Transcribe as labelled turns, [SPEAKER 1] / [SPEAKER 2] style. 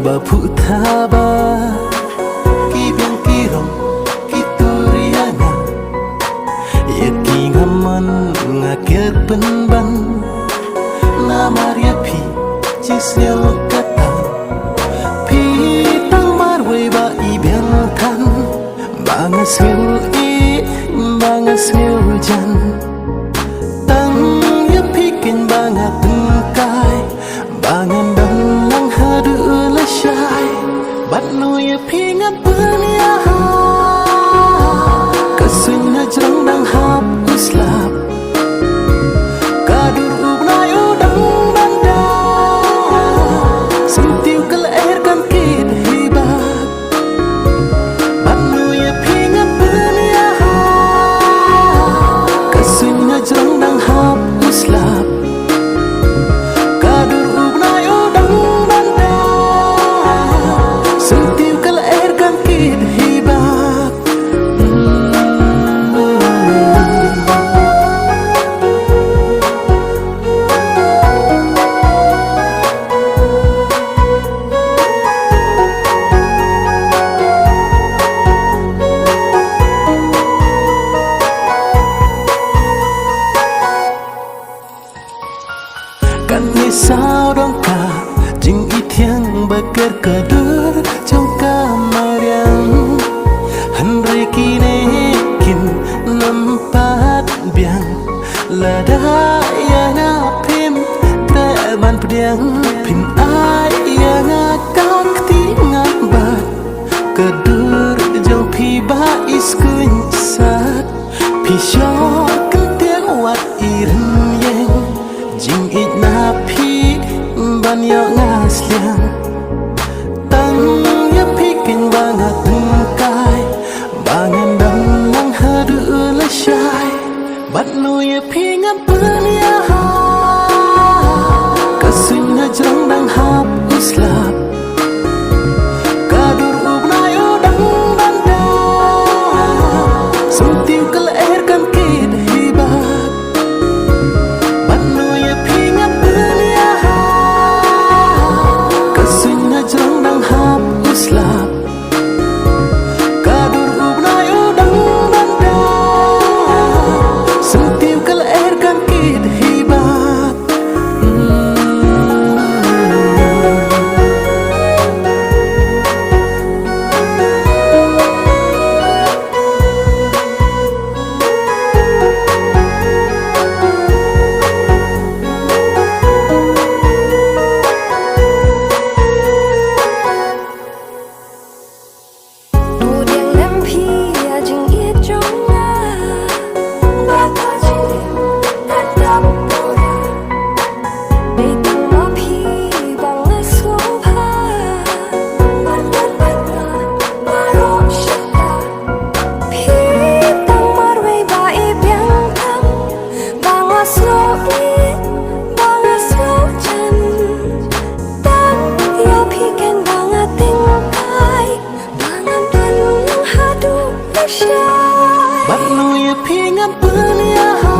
[SPEAKER 1] Baputaba Kibang kirong Kituriana Yaking haman Ngakit penban Na Maria Pi Cisnyo kata Pi tang marway ba ibiyangkan Bangas ngil bangas ngil jan Tang yapikin bangat tengkai Bangan dang lang hadu lasyai Bat no yapingat penyaha Kesun na jrong dang hap uslap Kadur ubnay udang banda Sentiu kelairkan kid hibat Bat no yapingat penyaha Kesun na jrong dang hap uslap Sao dong ka jing itiang bakar kadur trong kamar yang Henry kinekin nampat biang lada yang apim teman pediang pin ai yang akak tingat bat kadur jauh pi bais kunsat pi syok kentiang wat irin yang jing itna pi banyak ngasliang Tang yapikin bangat tengkai Bangan dang lang hadu lasyai Bat no yapingat penyaha Kesun na jrong dang hap uslap Kadur ubnay udang banda Sentiu kelairkan kid hibat Bat no yapingat penyaha Kesun na jrong dang hap uslap Kadur ubnay udang banda Sentiu kelairkan kid hibat Bat no yapingat penyaha